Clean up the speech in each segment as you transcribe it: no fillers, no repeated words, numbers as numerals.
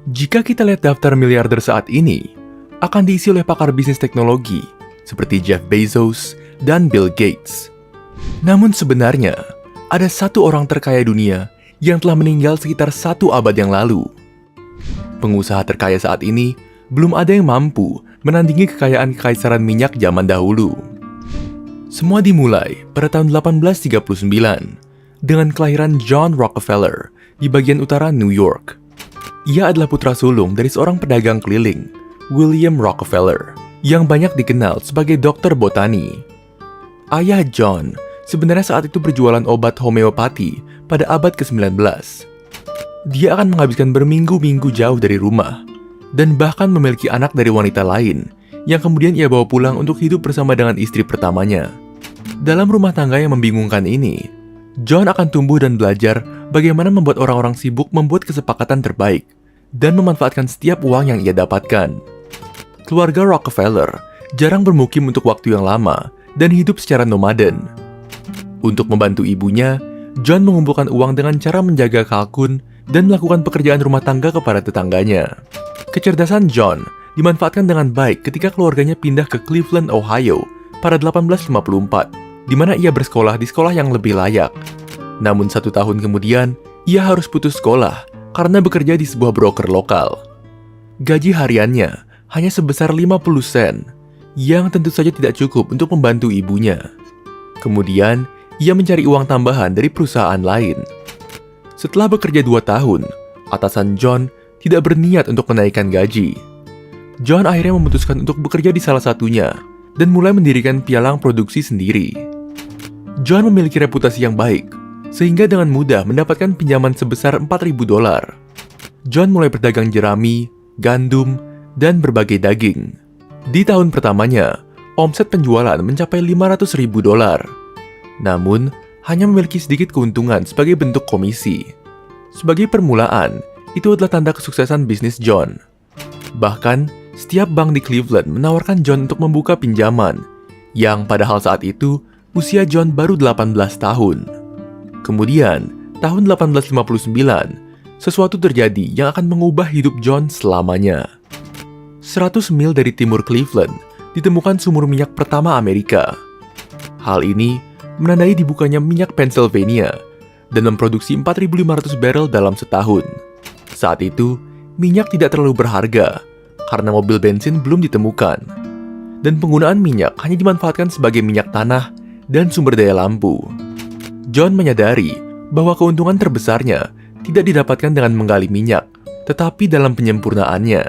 Jika kita lihat daftar miliarder saat ini, akan diisi oleh pakar bisnis teknologi seperti Jeff Bezos dan Bill Gates. Namun sebenarnya, ada satu orang terkaya dunia yang telah meninggal sekitar 1 abad yang lalu. Pengusaha terkaya saat ini belum ada yang mampu menandingi kekayaan kekaisaran minyak zaman dahulu. Semua dimulai pada tahun 1839 dengan kelahiran John Rockefeller di bagian utara New York. Ia adalah putra sulung dari seorang pedagang keliling, William Rockefeller, yang banyak dikenal sebagai dokter botani. Ayah John sebenarnya saat itu berjualan obat homeopati pada abad ke-19. Dia akan menghabiskan berminggu-minggu jauh dari rumah, dan bahkan memiliki anak dari wanita lain, yang kemudian ia bawa pulang untuk hidup bersama dengan istri pertamanya. Dalam rumah tangga yang membingungkan ini, John akan tumbuh dan belajar bagaimana membuat orang-orang sibuk membuat kesepakatan terbaik, dan memanfaatkan setiap uang yang ia dapatkan. Keluarga Rockefeller jarang bermukim untuk waktu yang lama, dan hidup secara nomaden. Untuk membantu ibunya, John mengumpulkan uang dengan cara menjaga kalkun dan melakukan pekerjaan rumah tangga kepada tetangganya. Kecerdasan John dimanfaatkan dengan baik ketika keluarganya pindah ke Cleveland, Ohio pada 1854, di mana ia bersekolah di sekolah yang lebih layak. Namun 1 tahun kemudian, ia harus putus sekolah karena bekerja di sebuah broker lokal. Gaji hariannya hanya sebesar 50 sen, yang tentu saja tidak cukup untuk membantu ibunya. Kemudian, ia mencari uang tambahan dari perusahaan lain. Setelah bekerja 2 tahun, atasan John tidak berniat untuk menaikkan gaji. John akhirnya memutuskan untuk bekerja di salah satunya dan mulai mendirikan pialang produksi sendiri. John memiliki reputasi yang baik, sehingga dengan mudah mendapatkan pinjaman sebesar $4.000. John mulai berdagang jerami, gandum, dan berbagai daging. Di tahun pertamanya, omset penjualan mencapai $500.000. Namun, hanya memiliki sedikit keuntungan sebagai bentuk komisi. Sebagai permulaan, itu adalah tanda kesuksesan bisnis John. Bahkan, setiap bank di Cleveland menawarkan John untuk membuka pinjaman, yang padahal saat itu, usia John baru 18 tahun. Kemudian, tahun 1859, sesuatu terjadi yang akan mengubah hidup John selamanya. 100 mil dari timur Cleveland, ditemukan sumur minyak pertama Amerika. Hal ini menandai dibukanya minyak Pennsylvania dan memproduksi 4.500 barrel dalam setahun. Saat itu, minyak tidak terlalu berharga karena mobil bensin belum ditemukan, dan penggunaan minyak hanya dimanfaatkan sebagai minyak tanah dan sumber daya lampu. John menyadari bahwa keuntungan terbesarnya tidak didapatkan dengan menggali minyak, tetapi dalam penyempurnaannya.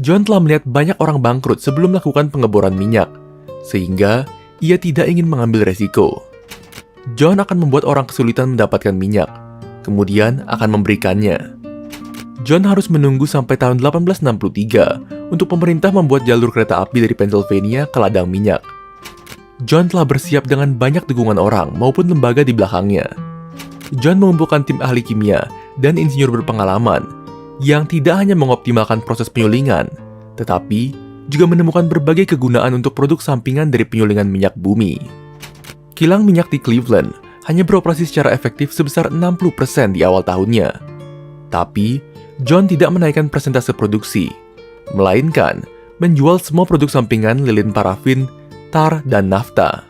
John telah melihat banyak orang bangkrut sebelum melakukan pengeboran minyak, sehingga ia tidak ingin mengambil resiko. John akan membuat orang kesulitan mendapatkan minyak, kemudian akan memberikannya. John harus menunggu sampai tahun 1863 untuk pemerintah membuat jalur kereta api dari Pennsylvania ke ladang minyak. John telah bersiap dengan banyak dukungan orang maupun lembaga di belakangnya. John mengumpulkan tim ahli kimia dan insinyur berpengalaman yang tidak hanya mengoptimalkan proses penyulingan, tetapi juga menemukan berbagai kegunaan untuk produk sampingan dari penyulingan minyak bumi. Kilang minyak di Cleveland hanya beroperasi secara efektif sebesar 60% di awal tahunnya. Tapi, John tidak menaikkan persentase produksi, melainkan menjual semua produk sampingan lilin parafin, tar, dan nafta.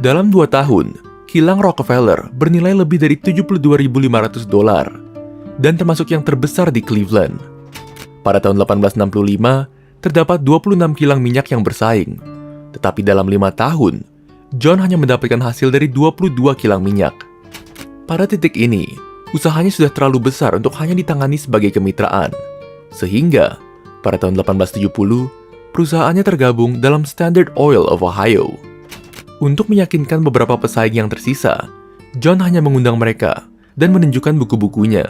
Dalam 2 tahun, kilang Rockefeller bernilai lebih dari $72.500 dan termasuk yang terbesar di Cleveland. Pada tahun 1865, terdapat 26 kilang minyak yang bersaing, tetapi dalam 5 tahun, John hanya mendapatkan hasil dari 22 kilang minyak. Pada titik ini, usahanya sudah terlalu besar untuk hanya ditangani sebagai kemitraan, sehingga pada tahun 1870, perusahaannya tergabung dalam Standard Oil of Ohio. Untuk meyakinkan beberapa pesaing yang tersisa, John hanya mengundang mereka dan menunjukkan buku-bukunya.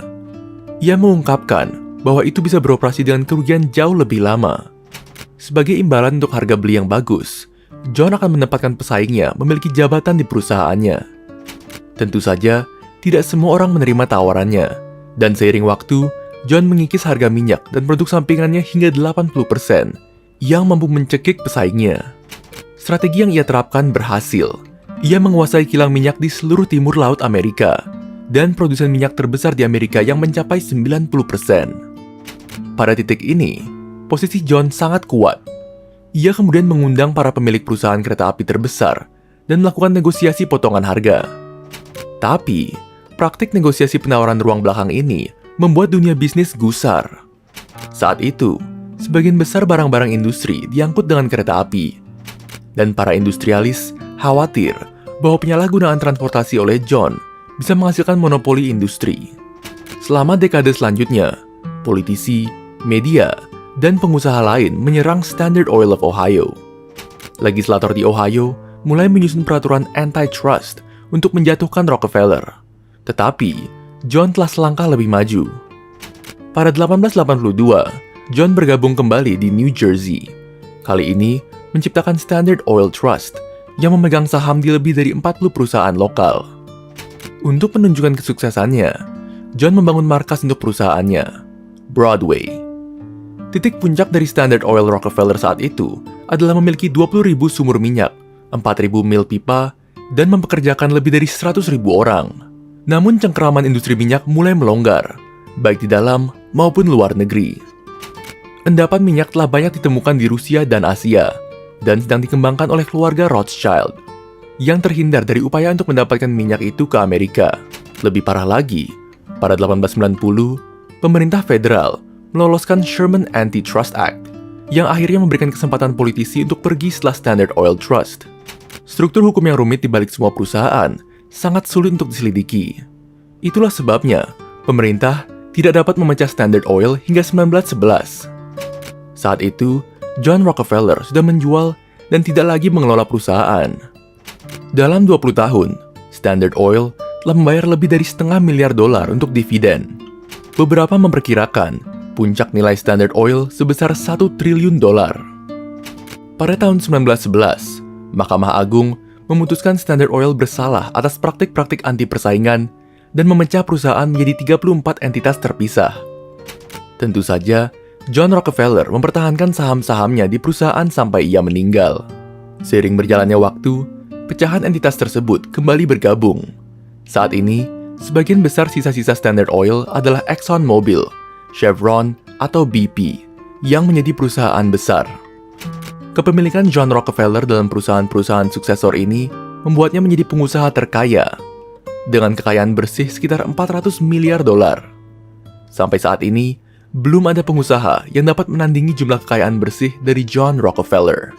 Ia mengungkapkan bahwa itu bisa beroperasi dengan kerugian jauh lebih lama. Sebagai imbalan untuk harga beli yang bagus, John akan menempatkan pesaingnya memiliki jabatan di perusahaannya. Tentu saja, tidak semua orang menerima tawarannya, dan seiring waktu, John mengikis harga minyak dan produk sampingannya hingga 80%, yang mampu mencekik pesaingnya. Strategi yang ia terapkan berhasil. Ia menguasai kilang minyak di seluruh timur laut Amerika, dan produsen minyak terbesar di Amerika yang mencapai 90%. Pada titik ini, posisi John sangat kuat. Ia kemudian mengundang para pemilik perusahaan kereta api terbesar dan melakukan negosiasi potongan harga. Tapi, praktik negosiasi penawaran ruang belakang ini membuat dunia bisnis gusar. Saat itu, sebagian besar barang-barang industri diangkut dengan kereta api, dan para industrialis khawatir bahwa penyalahgunaan transportasi oleh John bisa menghasilkan monopoli industri. Selama dekade selanjutnya, politisi, media, dan pengusaha lain menyerang Standard Oil of Ohio. Legislator di Ohio mulai menyusun peraturan antitrust untuk menjatuhkan Rockefeller. Tetapi, John telah selangkah lebih maju. Pada 1882, John bergabung kembali di New Jersey. Kali ini, menciptakan Standard Oil Trust yang memegang saham di lebih dari 40 perusahaan lokal. Untuk menunjukkan kesuksesannya, John membangun markas untuk perusahaannya, Broadway. Titik puncak dari Standard Oil Rockefeller saat itu adalah memiliki 20.000 sumur minyak, 4.000 mil pipa, dan mempekerjakan lebih dari 100.000 orang. Namun cengkeraman industri minyak mulai melonggar, baik di dalam maupun luar negeri. Endapan minyak telah banyak ditemukan di Rusia dan Asia, dan sedang dikembangkan oleh keluarga Rothschild, yang terhindar dari upaya untuk mendapatkan minyak itu ke Amerika. Lebih parah lagi, pada 1890, pemerintah federal meloloskan Sherman Antitrust Act, yang akhirnya memberikan kesempatan politisi untuk pergi setelah Standard Oil Trust. Struktur hukum yang rumit di balik semua perusahaan sangat sulit untuk diselidiki. Itulah sebabnya, pemerintah tidak dapat memecah Standard Oil hingga 1911. Saat itu, John Rockefeller sudah menjual dan tidak lagi mengelola perusahaan. Dalam 20 tahun, Standard Oil telah membayar lebih dari $500 miliar untuk dividen. Beberapa memperkirakan puncak nilai Standard Oil sebesar $1 triliun. Pada tahun 1911, Mahkamah Agung memutuskan Standard Oil bersalah atas praktik-praktik anti persaingan dan memecah perusahaan menjadi 34 entitas terpisah. Tentu saja, John Rockefeller mempertahankan saham-sahamnya di perusahaan sampai ia meninggal. Seiring berjalannya waktu, pecahan entitas tersebut kembali bergabung. Saat ini, sebagian besar sisa-sisa Standard Oil adalah ExxonMobil, Chevron, atau BP, yang menjadi perusahaan besar. Kepemilikan John Rockefeller dalam perusahaan-perusahaan suksesor ini membuatnya menjadi pengusaha terkaya, dengan kekayaan bersih sekitar $400 miliar. Sampai saat ini, belum ada pengusaha yang dapat menandingi jumlah kekayaan bersih dari John Rockefeller.